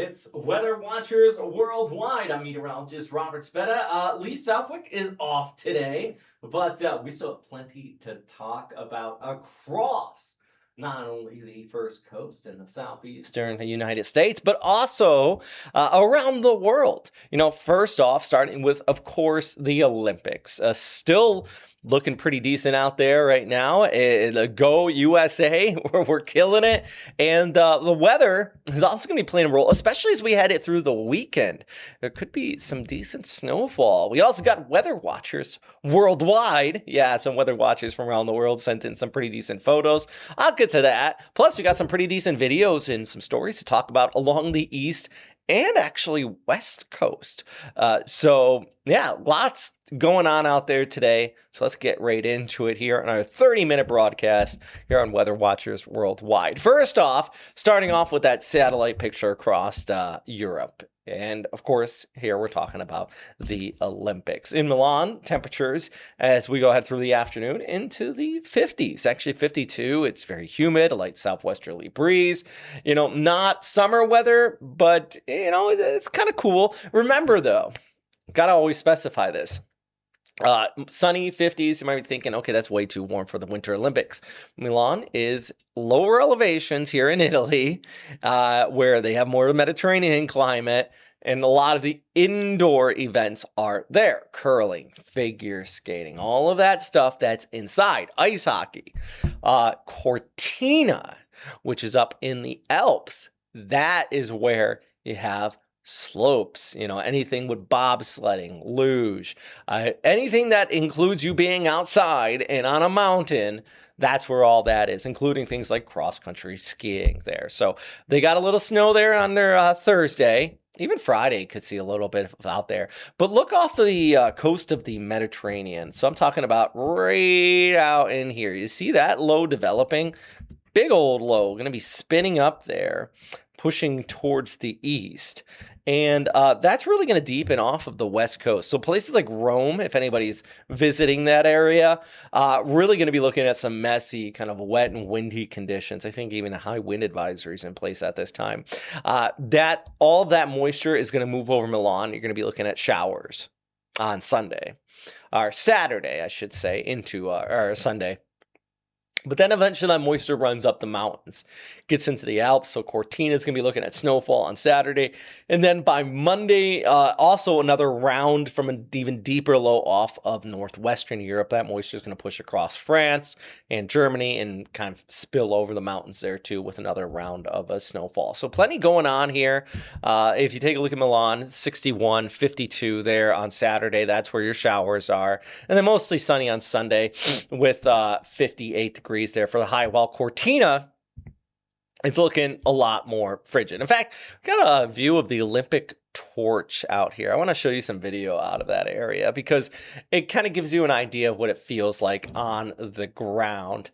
It's Weather Watchers Worldwide. I'm meteorologist Robert Speta. Lee Southwick is off today, but we still have plenty to talk about across not only the first coast in the southeastern United States, but also around the world. First off, starting with, of course, the Olympics. Still looking pretty decent out there right now. Go USA, we're killing it. And the weather is also going to be playing a role, especially as we head it through the weekend. There could be some decent snowfall. We also got weather watchers worldwide. Yeah, some weather watchers from around the world sent in some pretty decent photos. I'll get to that. Plus, we got some pretty decent videos and some stories to talk about along the east and actually west coast. So yeah, lots going on out there today. So let's get right into it here on our 30-minute broadcast here on Weather Watchers Worldwide. First off, starting off with that satellite picture across Europe. And of course, here we're talking about the Olympics. In Milan, temperatures as we go ahead through the afternoon into the 50s, actually 52. It's very humid, a light southwesterly breeze. Not summer weather, but, it's kind of cool. Remember, though, got to always specify this. Sunny 50s, you might be thinking, okay, that's way too warm for the Winter Olympics. Milan is lower elevations here in Italy, where they have more Mediterranean climate, and a lot of the indoor events are there. Curling, figure skating, all of that stuff that's inside. Ice hockey. Cortina, which is up in the Alps, that is where you have slopes, anything with bobsledding, luge, anything that includes you being outside and on a mountain, that's where all that is, including things like cross-country skiing there. So they got a little snow there on their Thursday. Even Friday could see a little bit out there. But look off the coast of the Mediterranean. So I'm talking about right out in here. You see that low developing? Big old low, going to be spinning up there, pushing towards the east. And that's really going to deepen off of the west coast. So places like Rome, if anybody's visiting that area, really going to be looking at some messy, kind of wet and windy conditions. I think even a high wind advisory is in place at this time. All of that moisture is going to move over Milan. You're going to be looking at showers on Sunday, or Saturday, I should say, into or Sunday. But then eventually that moisture runs up the mountains, gets into the Alps. So Cortina is going to be looking at snowfall on Saturday. And then by Monday, also another round from an even deeper low off of northwestern Europe. That moisture is going to push across France and Germany and kind of spill over the mountains there too with another round of a snowfall. So plenty going on here. If you take a look at Milan, 61, 52 there on Saturday. That's where your showers are. And then mostly sunny on Sunday with 58 degrees there for the high, while Cortina, it's looking a lot more frigid. In fact, got a view of the Olympic torch out here. I want to show you some video out of that area because it kind of gives you an idea of what it feels like on the ground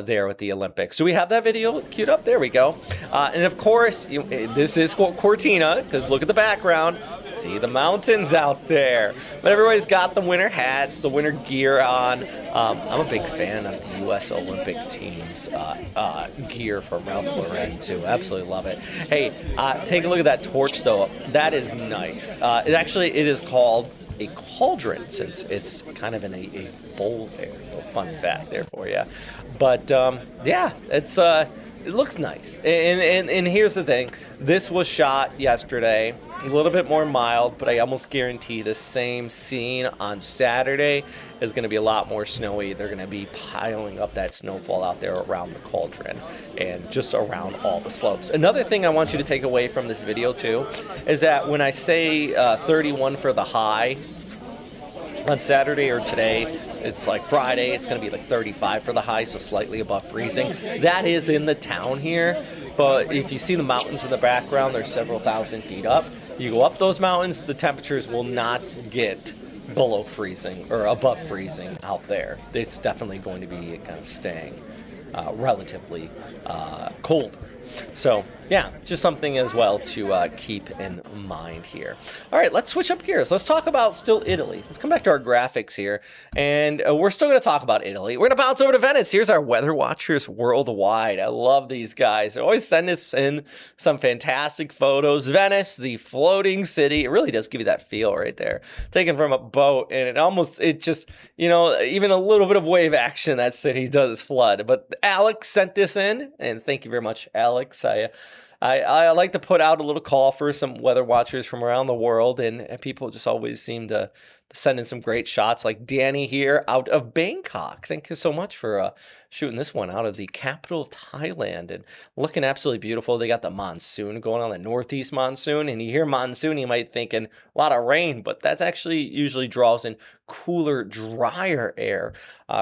there with the Olympics. So we have that video queued up. There we go. And of course, this is Cortina because look at the background. See the mountains out there. But everybody's got the winter hats, the winter gear on. I'm a big fan of the U.S. Olympic team's gear from Ralph Lauren too. Absolutely love it. Hey, take a look at that torch though. That is nice. It is called a cauldron since it's kind of in a bowl there. A fun fact there for you. But yeah, it looks nice. And here's the thing. This was shot yesterday. A little bit more mild, but I almost guarantee the same scene on Saturday is going to be a lot more snowy. They're going to be piling up that snowfall out there around the cauldron and just around all the slopes. Another thing I want you to take away from this video too is that when I say 31 for the high on Saturday or today, it's like Friday, it's going to be like 35 for the high, so slightly above freezing. That is in the town here, but if you see the mountains in the background, they're several thousand feet up. You go up those mountains, the temperatures will not get below freezing or above freezing out there. It's definitely going to be kind of staying relatively cold So yeah, just something as well to keep in mind here. All right, let's switch up gears. Let's talk about still Italy. Let's come back to our graphics here, and we're still going to talk about Italy. We're going to bounce over to Venice. Here's our weather watchers worldwide. I love these guys. They always send us in some fantastic photos. Venice, the floating city. It really does give you that feel right there. Taken from a boat, and it just, even a little bit of wave action that city does flood. But Alex sent this in, and thank you very much, Alex. I like to put out a little call for some weather watchers from around the world, and people just always seem to send in some great shots, like Danny here out of Bangkok. Thank you so much for shooting this one out of the capital of Thailand, and looking absolutely beautiful. They got the monsoon going on, the northeast monsoon, and you hear monsoon, you might think a lot of rain, but that's actually usually draws in cooler, drier air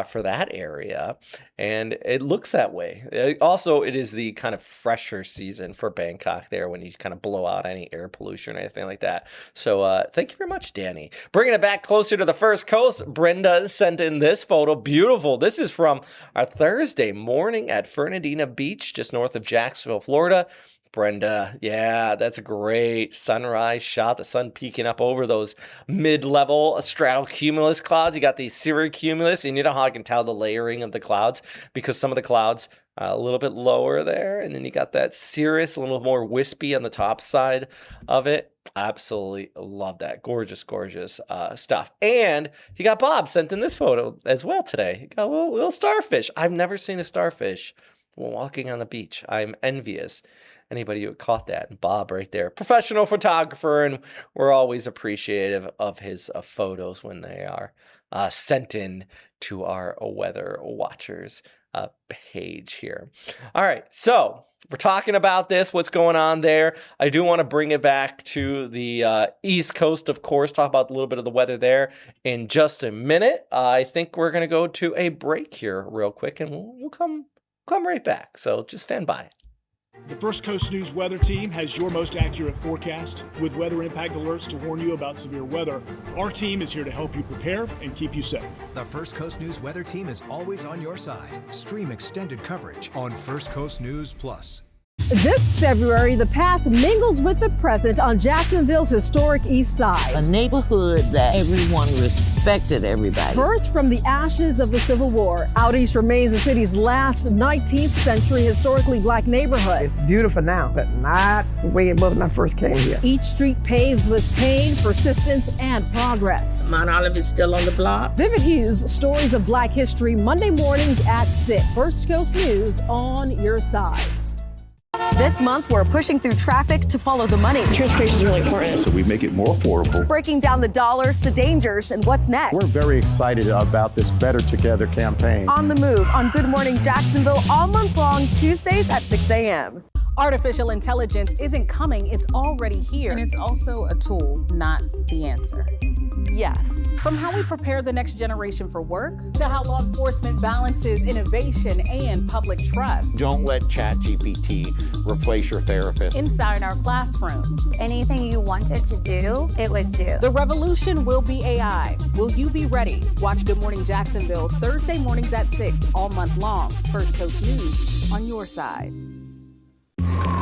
for that area, and it looks that way. It is the kind of fresher season for Bangkok there, when you kind of blow out any air pollution or anything like that. So thank you very much, Danny. Bringing it back closer to the first coast, Brenda sent in this photo. Beautiful. This is from our Thursday morning at Fernandina Beach, just north of Jacksonville, Florida. Brenda, yeah, that's a great sunrise shot. The sun peeking up over those mid-level stratocumulus clouds. You got the cirrocumulus, and you know how I can tell the layering of the clouds, because some of the clouds a little bit lower there, and then you got that cirrus, a little more wispy on the top side of it. Absolutely love that. Gorgeous, gorgeous stuff. And you got Bob sent in this photo as well today. You got a little starfish. I've never seen a starfish walking on the beach. I'm envious. Anybody who caught that. And Bob right there, professional photographer, and we're always appreciative of his photos when they are sent in to our weather watchers page here. All right, so we're talking about what's going on there. I do want to bring it back to the East Coast, of course, talk about a little bit of the weather there in just a minute. I think we're going to go to a break here real quick, and we'll come right back. So just stand by. The First Coast News weather team has your most accurate forecast with weather impact alerts to warn you about severe weather. Our team is here to help you prepare and keep you safe. The First Coast News weather team is always on your side. Stream extended coverage on First Coast News Plus. This February, the past mingles with the present on Jacksonville's historic East Side. A neighborhood that everyone respected everybody. Birthed from the ashes of the Civil War, Out East remains the city's last 19th century historically black neighborhood. It's beautiful now, but not the way it was when I first came here. Each street paved with pain, persistence, and progress. Mount Olive is still on the block. Vivid Hues, stories of black history, Monday mornings at 6. First Coast News on your side. This month, we're pushing through traffic to follow the money. Transportation is really important. So we make it more affordable. Breaking down the dollars, the dangers, and what's next. We're very excited about this Better Together campaign. On the Move on Good Morning Jacksonville all month long, Tuesdays at 6 a.m. Artificial intelligence isn't coming, it's already here. And it's also a tool, not the answer. Yes. From how we prepare the next generation for work, to how law enforcement balances innovation and public trust. Don't let ChatGPT replace your therapist. Inside our classrooms. Anything you wanted to do, it would do. The revolution will be AI. Will you be ready? Watch Good Morning Jacksonville Thursday mornings at 6 all month long. First Coast News on your side.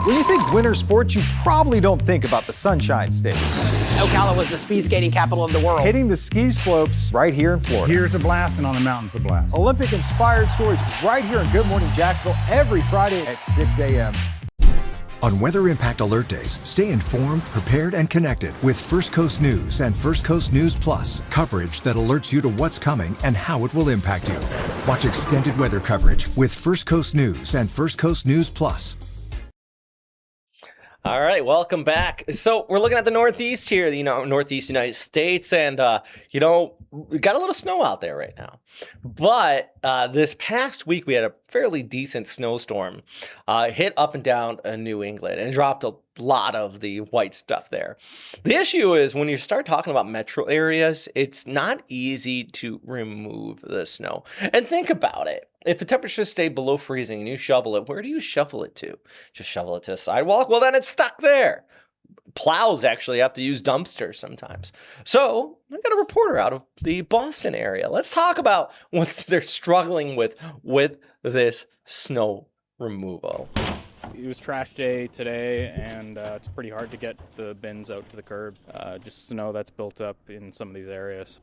When you think winter sports, you probably don't think about the Sunshine State. Ocala was the speed skating capital of the world. Hitting the ski slopes right here in Florida. Here's a blast, and on the mountains a blast. Olympic-inspired stories right here on Good Morning Jacksonville every Friday at 6 a.m. On Weather Impact Alert Days, stay informed, prepared, and connected with First Coast News and First Coast News Plus. Coverage that alerts you to what's coming and how it will impact you. Watch extended weather coverage with First Coast News and First Coast News Plus. All right, welcome back. So we're looking at the Northeast here, Northeast United States, and, we got a little snow out there right now. But this past week, we had a fairly decent snowstorm hit up and down New England and dropped a lot of the white stuff there. The issue is when you start talking about metro areas, it's not easy to remove the snow. And think about it. If the temperatures stay below freezing and you shovel it, where do you shovel it to? Just shovel it to a sidewalk? Well, then it's stuck there. Plows actually have to use dumpsters sometimes. So I got a reporter out of the Boston area. Let's talk about what they're struggling with this snow removal. It was trash day today, and it's pretty hard to get the bins out to the curb. Just snow that's built up in some of these areas.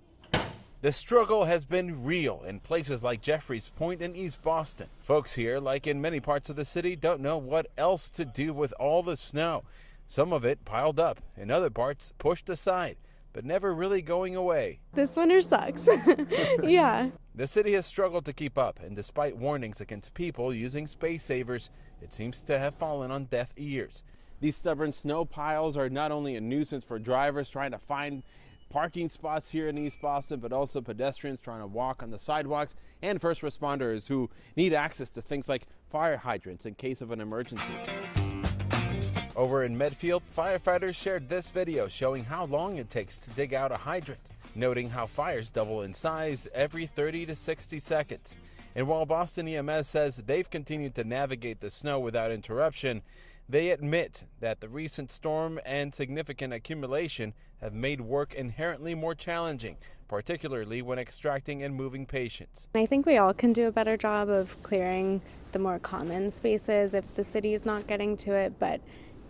The struggle has been real in places like Jeffries Point in East Boston. Folks here, like in many parts of the city, don't know what else to do with all the snow. Some of it piled up, in other parts pushed aside, but never really going away. This winter sucks. Yeah. The city has struggled to keep up, and despite warnings against people using space savers, it seems to have fallen on deaf ears. These stubborn snow piles are not only a nuisance for drivers trying to find parking spots here in East Boston, but also pedestrians trying to walk on the sidewalks and first responders who need access to things like fire hydrants in case of an emergency. Over in Medfield, firefighters shared this video showing how long it takes to dig out a hydrant, noting how fires double in size every 30 to 60 seconds. And while Boston EMS says they've continued to navigate the snow without interruption, they admit that the recent storm and significant accumulation have made work inherently more challenging, particularly when extracting and moving patients. I think we all can do a better job of clearing the more common spaces if the city is not getting to it, but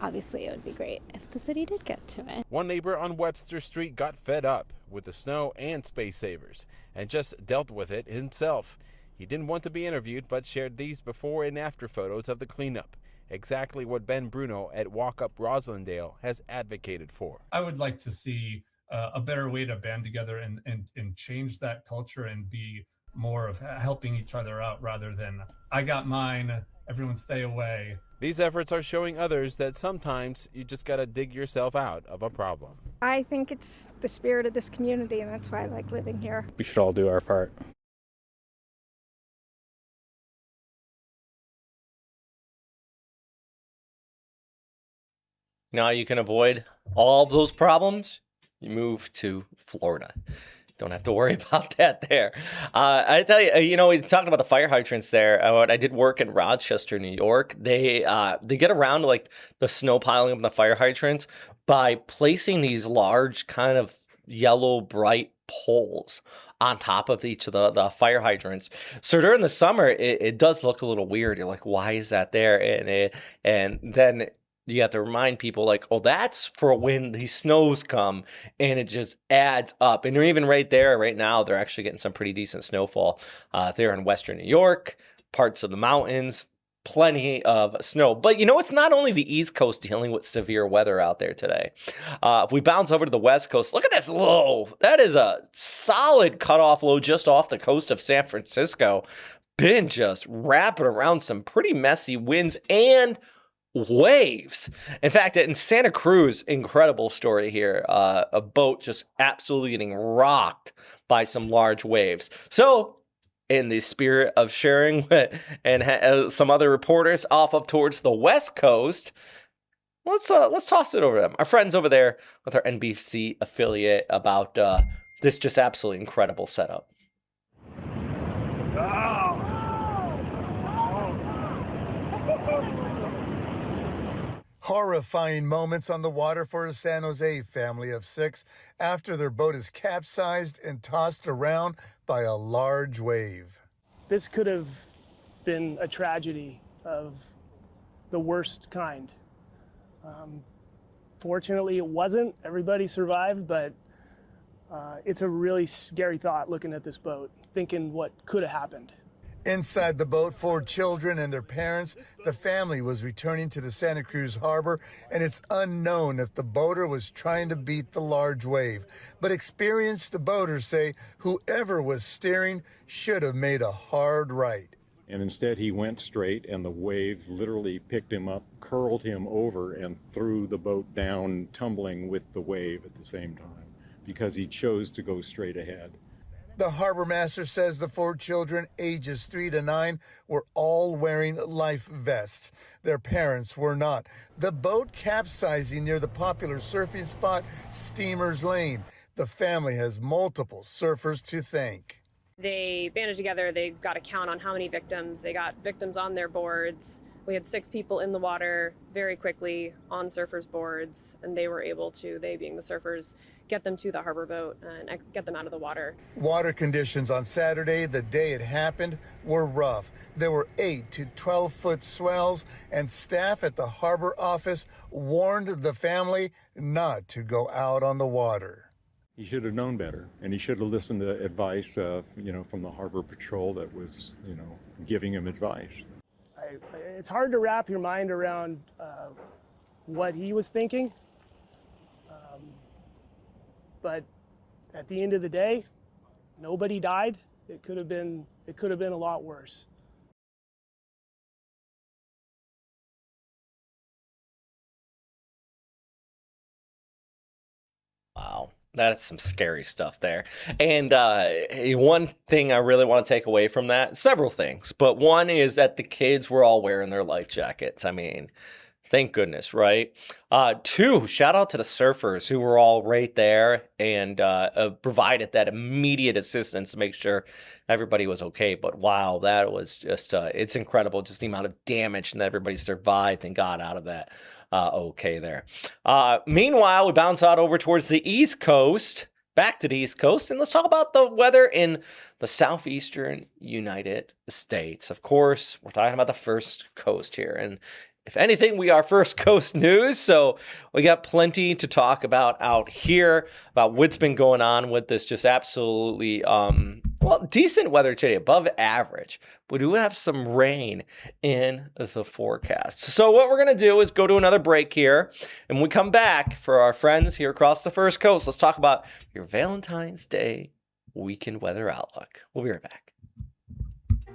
obviously it would be great if the city did get to it. One neighbor on Webster Street got fed up with the snow and space savers and just dealt with it himself. He didn't want to be interviewed, but shared these before and after photos of the cleanup. Exactly what Ben Bruno at Walk Up Roslindale has advocated for. I would like to see a better way to band together and change that culture and be more of helping each other out rather than I got mine, everyone stay away. These efforts are showing others that sometimes you just gotta dig yourself out of a problem. I think it's the spirit of this community, and that's why I like living here. We should all do our part. Now you can avoid all of those problems. You move to Florida. Don't have to worry about that there. I tell you, we talked about the fire hydrants there. I did work in Rochester, New York. They get around like the snow piling up in the fire hydrants by placing these large kind of yellow bright poles on top of each of the fire hydrants. So during the summer, it does look a little weird. You're like, why is that there? And then you have to remind people like, oh, that's for when these snows come, and it just adds up. And they're even right there right now, they're actually getting some pretty decent snowfall there in Western New York, parts of the mountains, plenty of snow. But it's not only the East Coast dealing with severe weather out there today. If we bounce over to the West Coast, look at this low. That is a solid cutoff low just off the coast of San Francisco. Been just wrapping around some pretty messy winds and waves. In fact, in Santa Cruz, incredible story here. A boat just absolutely getting rocked by some large waves. So, in the spirit of sharing and some other reporters off up towards the West Coast, let's toss it over to them. Our friends over there with our NBC affiliate about this just absolutely incredible setup. Horrifying moments on the water for a San Jose family of 6 after their boat is capsized and tossed around by a large wave. This could have been a tragedy of the worst kind. Fortunately, it wasn't. Everybody survived, but it's a really scary thought looking at this boat, thinking what could have happened. Inside the boat, 4 children and their parents. The family was returning to the Santa Cruz harbor, and it's unknown if the boater was trying to beat the large wave. But experienced boaters say whoever was steering should have made a hard right. And instead he went straight, and the wave literally picked him up, curled him over, and threw the boat down, tumbling with the wave at the same time, because he chose to go straight ahead. The harbor master says the 4 children, ages 3 to 9, were all wearing life vests. Their parents were not. The boat capsizing near the popular surfing spot, Steamers Lane. The family has multiple surfers to thank. They banded together. They got a count on how many victims. They got victims on their boards. We had 6 people in the water very quickly on surfers' boards, and they were able to, they being the surfers, get them to the harbor boat and get them out of the water. Water conditions on Saturday, the day it happened, were rough. There were 8 to 12-foot swells, and staff at the harbor office warned the family not to go out on the water. He should have known better, and he should have listened to advice, from the harbor patrol that was, giving him advice. It's hard to wrap your mind around what he was thinking, but at the end of the day, nobody died. It could have been a lot worse. Wow. That's some scary stuff there. And one thing I really want to take away from that, several things, but one is that the kids were all wearing their life jackets. I mean, thank goodness, right? 2, shout out to the surfers who were all right there and provided that immediate assistance to make sure everybody was okay. But wow, that was just, it's incredible just the amount of damage and that everybody survived and got out of that. Okay there. Meanwhile, we bounce out over towards the East Coast, back to the East Coast, and let's talk about the weather in the southeastern United States. Of course, we're talking about the First Coast here, and if anything, we are First Coast News, so we got plenty to talk about out here, about what's been going on with this just absolutely, decent weather today, above average. We do have some rain in the forecast. So what we're going to do is go to another break here, and when we come back for our friends here across the First Coast, let's talk about your Valentine's Day weekend weather outlook. We'll be right back.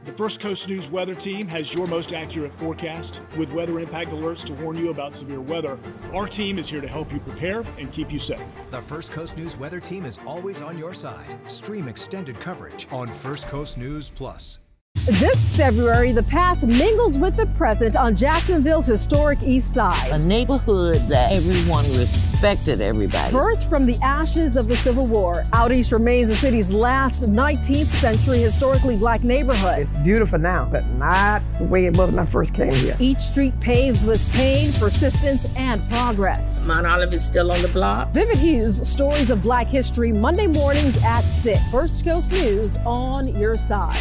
The First Coast News weather team has your most accurate forecast with weather impact alerts to warn you about severe weather. Our team is here to help you prepare and keep you safe. The First Coast News weather team is always on your side. Stream extended coverage on First Coast News Plus. This February, the past mingles with the present on Jacksonville's historic East Side. A neighborhood that everyone respected everybody. Birthed from the ashes of the Civil War, Out East remains the city's last 19th century historically black neighborhood. It's beautiful now, but not the way it was when I first came here. Each street paved with pain, persistence, and progress. Mount Olive is still on the block. Vivid Hues, stories of black history, Monday mornings at 6. First Coast News on your side.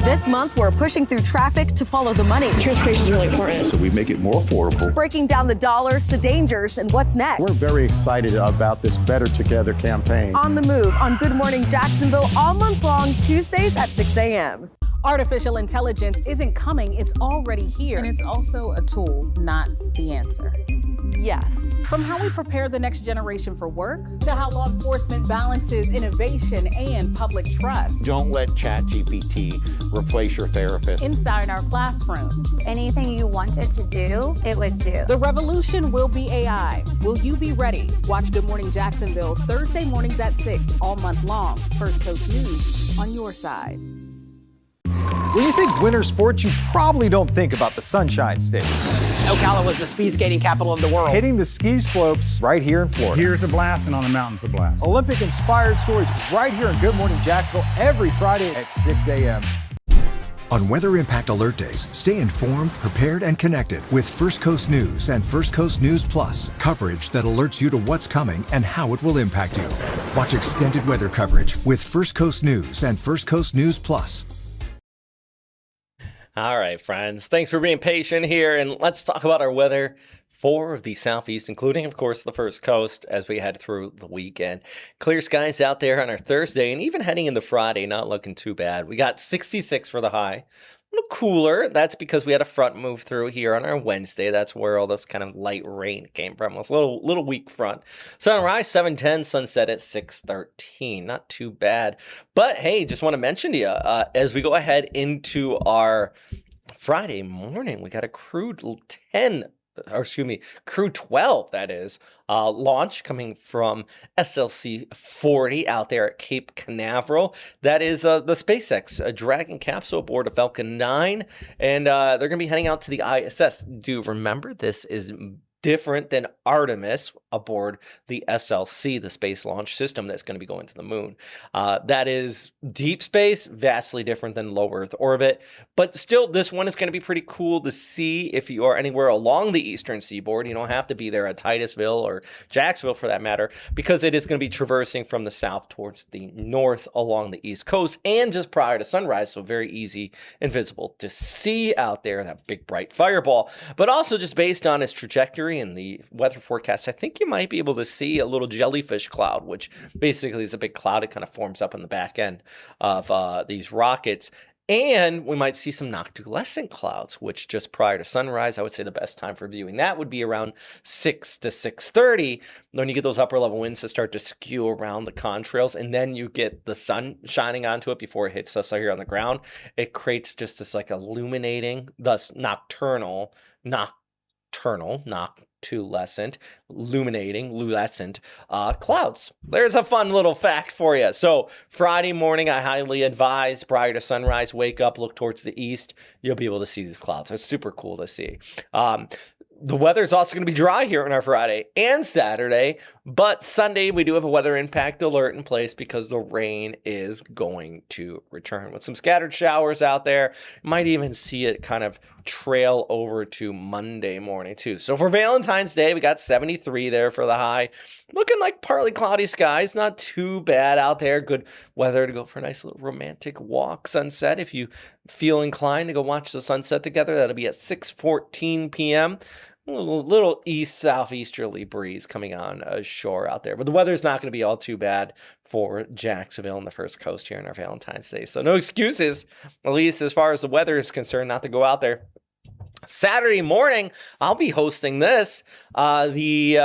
This month, we're pushing through traffic to follow the money. Transportation is really important. So we make it more affordable. Breaking down the dollars, the dangers, and what's next. We're very excited about this Better Together campaign. On the Move on Good Morning Jacksonville all month long, Tuesdays at 6 a.m. Artificial intelligence isn't coming, it's already here. And it's also a tool, not the answer. Yes. From how we prepare the next generation for work to how law enforcement balances innovation and public trust. Don't let ChatGPT replace your therapist. Inside our classrooms. Anything you wanted to do, it would do. The revolution will be AI. Will you be ready? Watch Good Morning Jacksonville Thursday mornings at 6 all month long. First Coast News on your side. When you think winter sports, you probably don't think about the Sunshine State. Ocala was the speed skating capital of the world. Hitting the ski slopes right here in Florida. Here's a blast, and on the mountains a blast. Olympic-inspired stories right here in Good Morning Jacksonville every Friday at 6 a.m. On Weather Impact Alert Days, stay informed, prepared, and connected with First Coast News and First Coast News Plus. Coverage that alerts you to what's coming and how it will impact you. Watch extended weather coverage with First Coast News and First Coast News Plus. All right, friends. Thanks for being patient here, and let's talk about our weather for the Southeast, including, of course, the First Coast as we head through the weekend. Clear skies out there on our Thursday, and even heading into Friday, not looking too bad. We got 66 for the high. A little cooler. That's because we had a front move through here on our Wednesday. That's where all this kind of light rain came from. It was a little weak front. Sunrise 7:10, sunset at 6:13. Not too bad. But hey, just want to mention to you, as we go ahead into our Friday morning, we got a Crew 12, that is, launch coming from SLC 40 out there at Cape Canaveral. That is the SpaceX Dragon capsule aboard a Falcon 9, and they're going to be heading out to the ISS. Do remember, this is different than Artemis aboard the SLC, the Space Launch System that's going to be going to the moon. That is deep space, vastly different than low Earth orbit. But still, this one is going to be pretty cool to see if you are anywhere along the eastern seaboard. You don't have to be there at Titusville or Jacksonville for that matter, because it is going to be traversing from the south towards the north along the east coast and just prior to sunrise. So very easy and visible to see out there, that big bright fireball. But also just based on its trajectory and the weather forecast, I think you might be able to see a little jellyfish cloud, which basically is a big cloud that kind of forms up in the back end of these rockets. And we might see some noctilucent clouds, which just prior to sunrise, I would say the best time for viewing that would be around 6 to 6:30. When you get those upper level winds that start to skew around the contrails, and then you get the sun shining onto it before it hits us here on the ground, it creates just this like illuminating, thus nocturnal, luminescent clouds. There's a fun little fact for you. So Friday morning, I highly advise prior to sunrise, wake up, look towards the east. You'll be able to see these clouds. It's super cool to see. The weather is also going to be dry here on our Friday and Saturday, but Sunday we do have a weather impact alert in place because the rain is going to return with some scattered showers out there. You might even see it kind of trail over to Monday morning too. So for Valentine's Day, we got 73 there for the high. Looking like partly cloudy skies, not too bad out there. Good weather to go for a nice little romantic walk sunset. If you feel inclined to go watch the sunset together, that'll be at 6:14 p.m. A little east-southeasterly breeze coming on shore out there. But the weather's not going to be all too bad for Jacksonville and the First Coast here on our Valentine's Day. So no excuses, at least as far as the weather is concerned, not to go out there. Saturday morning, I'll be hosting this, the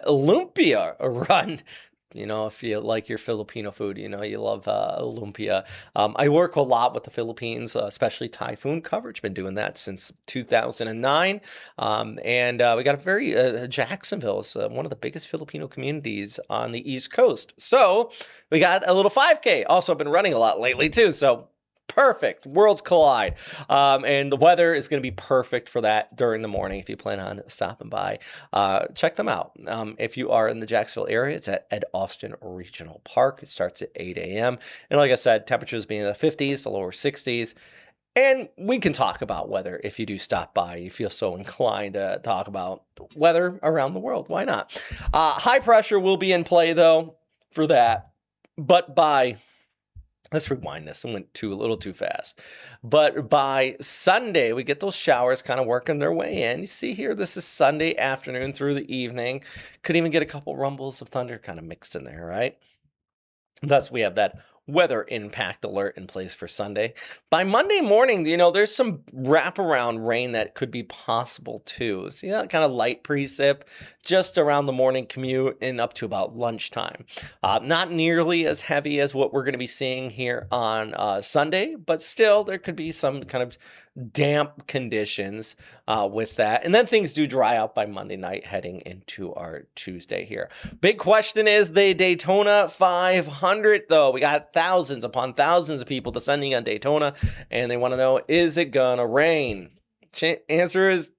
Lumpia run. You know, if you like your Filipino food, you know, you love lumpia. I work a lot with the Philippines, especially typhoon coverage. Been doing that since 2009. And we got a very, Jacksonville is one of the biggest Filipino communities on the East Coast. So we got a little 5K. Also been running a lot lately too. So perfect. Worlds collide. And the weather is going to be perfect for that during the morning. If you plan on stopping by, check them out. If you are in the Jacksonville area, it's at Ed Austin Regional Park. It starts at 8 a.m. And like I said, temperatures being in the 50s, the lower 60s. And we can talk about weather if you do stop by. You feel so inclined to talk about weather around the world. Why not? High pressure will be in play, though, for that. But let's rewind this. I went a little too fast. But by Sunday, we get those showers kind of working their way in. You see here, this is Sunday afternoon through the evening. Could even get a couple rumbles of thunder kind of mixed in there, right? Thus, we have that weather impact alert in place for Sunday. By Monday morning, you know, there's some wraparound rain that could be possible too. See that kind of light precip just around the morning commute and up to about lunchtime. Not nearly as heavy as what we're going to be seeing here on Sunday, but still there could be some kind of damp conditions with that. And then things do dry out by Monday night heading into our Tuesday here. Big question is the Daytona 500 though. We got thousands upon thousands of people descending on Daytona and they want to know, is it gonna rain? Answer is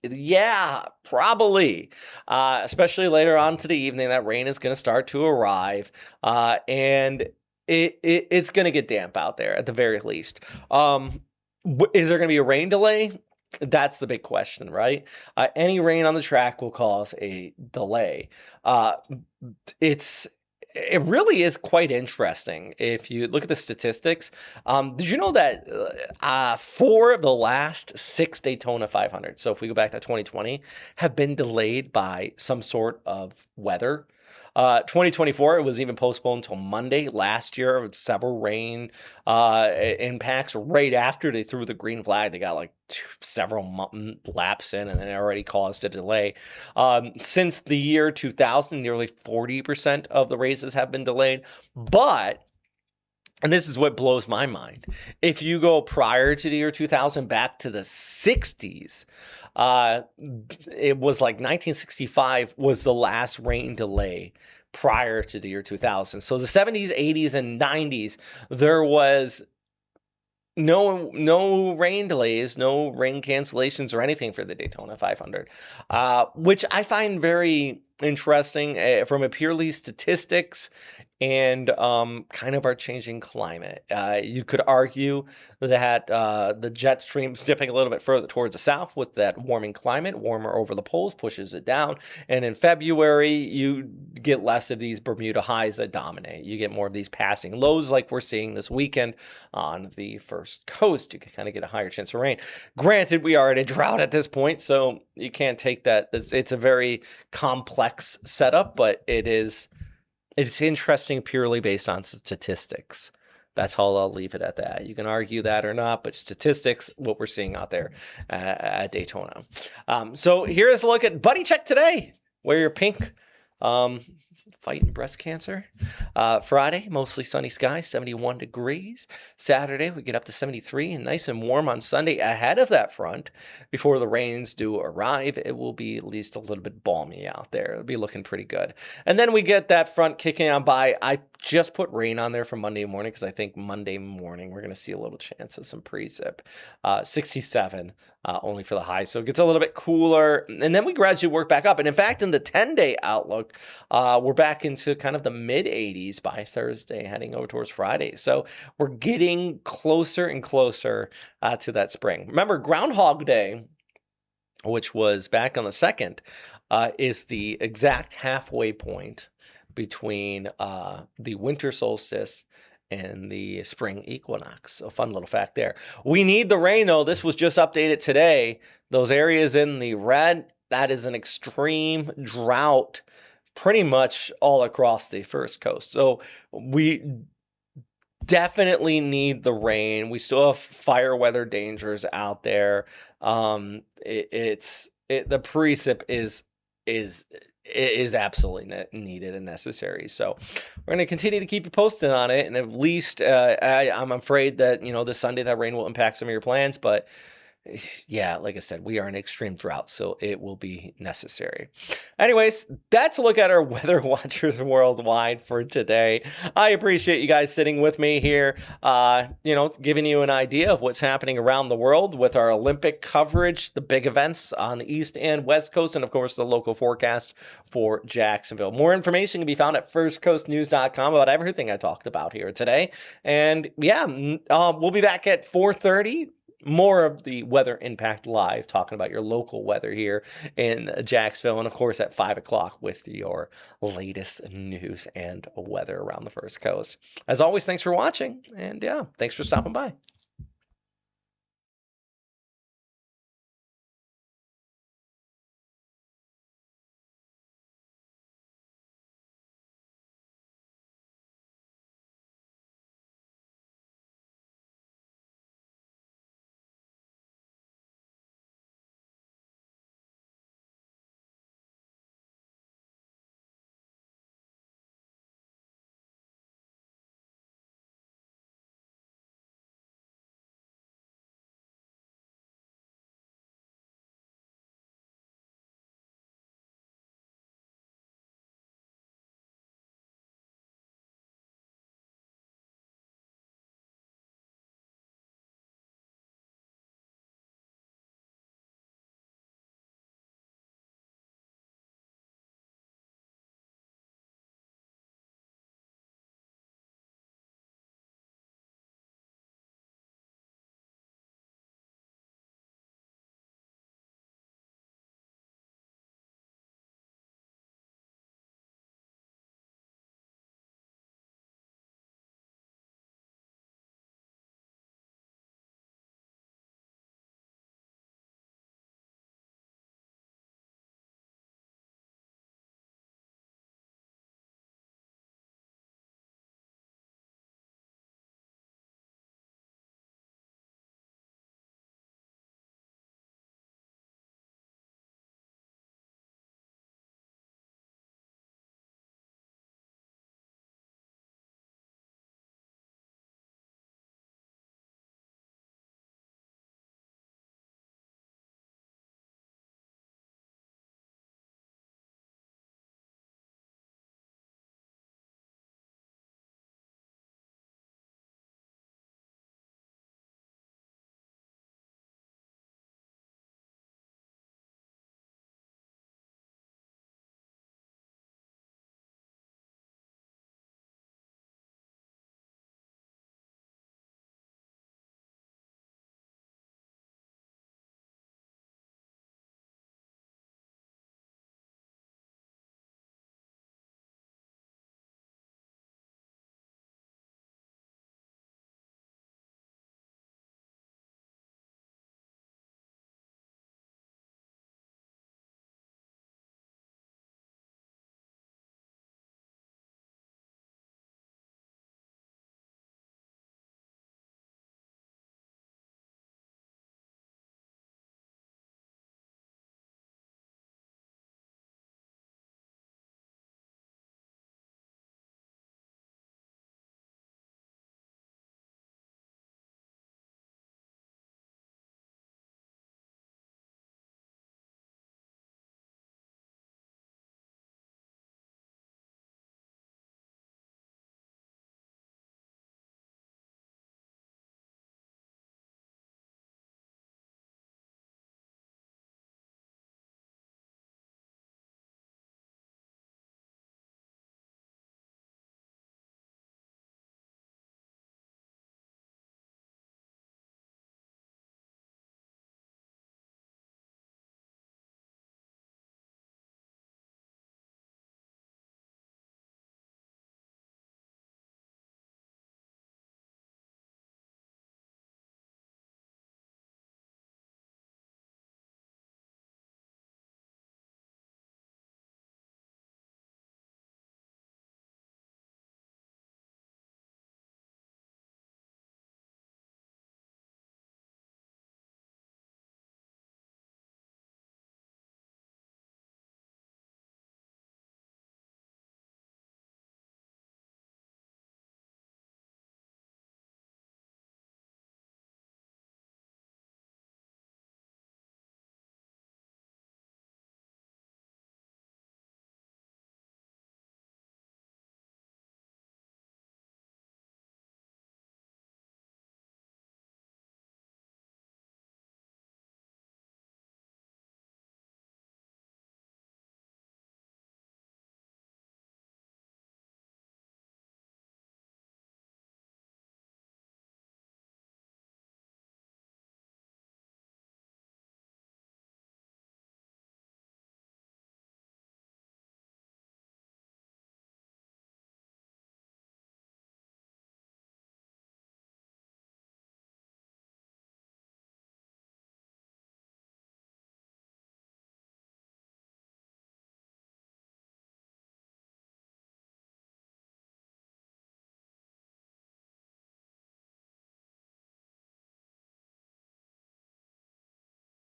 yeah, probably. Especially later on to the evening, that rain is going to start to arrive. And it's going to get damp out there at the very least. Is there going to be a rain delay? That's the big question, right? Any rain on the track will cause a delay. It really is quite interesting if you look at the statistics. Did you know that 4 of the last 6 Daytona 500, so if we go back to 2020, have been delayed by some sort of weather? 2024, it was even postponed until Monday last year with several rain impacts right after they threw the green flag. They got like several laps in and then it already caused a delay. Since the year 2000, nearly 40% of the races have been delayed. But, and this is what blows my mind, if you go prior to the year 2000 back to the 60s, it was like 1965 was the last rain delay prior to the year 2000. So the 70s, 80s, and 90s, there was no rain delays, no rain cancellations or anything for the Daytona 500, which I find very interesting from a purely statistics and kind of our changing climate. You could argue that the jet stream's dipping a little bit further towards the south with that warming climate. Warmer over the poles pushes it down. And in February, you get less of these Bermuda highs that dominate. You get more of these passing lows like we're seeing this weekend on the first coast. You can kind of get a higher chance of rain. Granted, we are at a drought at this point, so you can't take that. It's a very complex setup, but it's interesting purely based on statistics. That's all. I'll leave it at that. You can argue that or not, but statistics, what we're seeing out there at Daytona. So here's a look at Buddy Check today. Wear your pink. Fighting breast cancer. Friday, mostly sunny skies, 71 degrees. Saturday, we get up to 73 and nice and warm on Sunday ahead of that front. Before the rains do arrive, it will be at least a little bit balmy out there. It'll be looking pretty good. And then we get that front kicking on by. I just put rain on there for Monday morning because I think Monday morning we're going to see a little chance of some precip. 67 only for the high. So it gets a little bit cooler. And then we gradually work back up. And in fact, in the 10-day outlook, we're back into kind of the mid-80s by Thursday, heading over towards Friday. So we're getting closer and closer to that spring. Remember, Groundhog Day, which was back on the 2nd, is the exact halfway point between the winter solstice and the spring equinox. A fun little fact there. We need the rain, though. This was just updated today. Those areas in the red, that is an extreme drought pretty much all across the first coast. So we definitely need the rain. We still have fire weather dangers out there. The precip is absolutely needed and necessary. So we're going to continue to keep you posted on it. And at least I'm afraid that, this Sunday that rain will impact some of your plans. But yeah, like I said, we are in extreme drought, so it will be necessary. Anyways, that's a look at our weather watchers worldwide for today. I appreciate you guys sitting with me here, giving you an idea of what's happening around the world with our Olympic coverage, the big events on the East and West Coast, and of course, the local forecast for Jacksonville. More information can be found at firstcoastnews.com about everything I talked about here today. And yeah, we'll be back at 4:30. More of the Weather Impact Live, talking about your local weather here in Jacksonville. And of course, at 5 o'clock with your latest news and weather around the First Coast. As always, thanks for watching. And yeah, thanks for stopping by.